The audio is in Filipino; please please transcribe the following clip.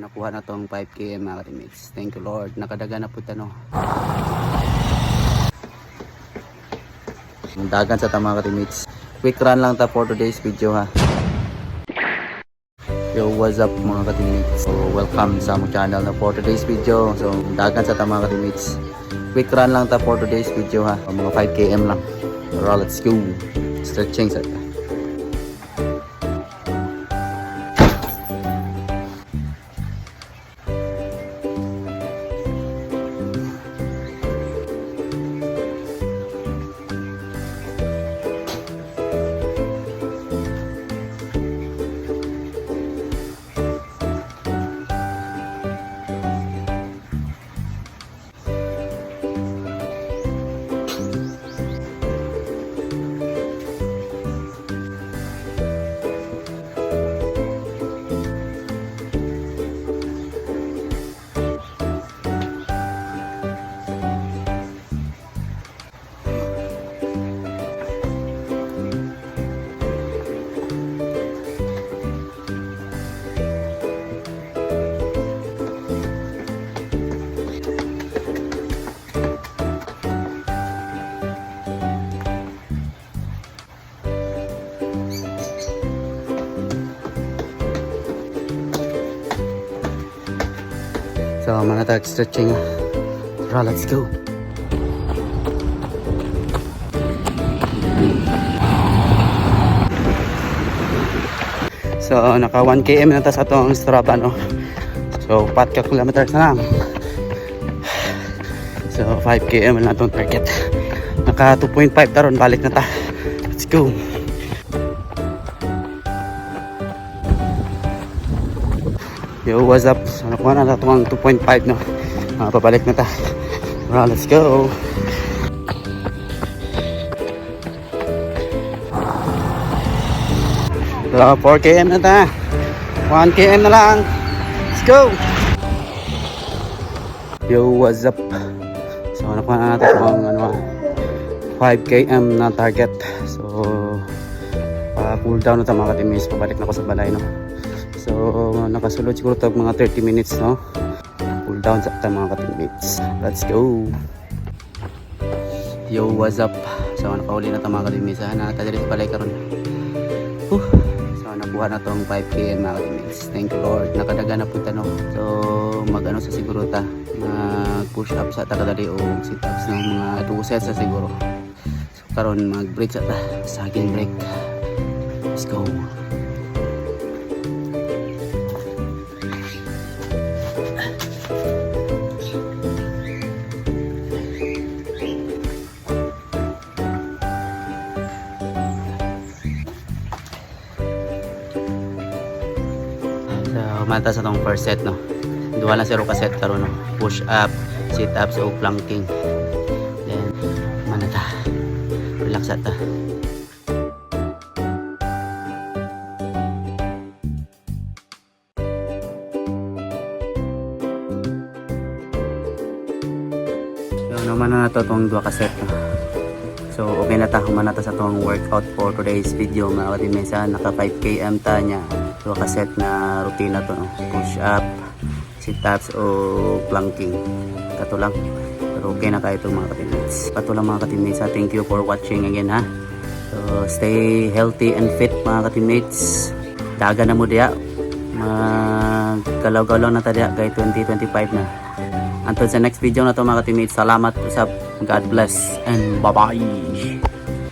nakuha na tong 5 km mga ka-teammates. Thank you Lord. Nakadaga na po tano. Dagan sa tama ka-teammates. Quick run lang ta for today's video ha. Yo, what's up mga ka-teammates? So, welcome sa among channel na for today's video. So, dagan sa tama ka-teammates. Quick run lang ta for today's video ha. Mga 5 km lang. Alright, let's go. Stretching sa ta. So, manatag stretching. Tara, let's go. So, naka 1 km na ta sa itong Strava, no? So, 4 kilometers na lang. So, 5 km na itong target. Naka 2.5 taron, balik na ta. Let's go. Yo, what's up? So, nakuha na itong 2.5, no? Pabalik na ta. Alright, let's go. So, 4 km na ta. 1 km na lang. Let's go. Yo, what's up? So, nakuha na natin itong 5 km na target. So, cool down na ito mga ka-teammates. Pabalik na ako sa balay, no? So, nakasulod siguro ito mga 30 minutes, no? Cool down sa ito mga ka-teammates. Let's go. Yo, what's up? So, nakauli na ito mga ka-teammates. Nakadali sa balay karon. So, nakuha na itong 5 km mga ka-teammates. Thank you Lord. Nakadaga na po ito, no? So, mag-ano sa siguro ta. Mag-push up sa takadali o sit-ups ng mga 2 sets sa siguro. So, karon mag-break sa ta. Saging break. Let's go. Mata sa tong first set, no? Duha na 0 ka set karon, no? Push up, sit ups o planking. Then manata. Relax ta. So naman na to tong 2 ka set, no? So okay na ta, humana ta sa tong workout for today's video mga ka-teammates. Naka 5 km ta niya. So kaset na routine na to, no? Push up, sit ups o planking. Kato lang. Pero okay na kayo itong mga ka-teammates. Kato lang mga ka-teammates. Thank you for watching again ha. So stay healthy and fit mga ka-teammates. Daga na mo diya. Magkalaw-galaw na ta diya kay 2025 na. Until sa next video na to mga ka-teammates. Salamat usap. God bless and bye bye.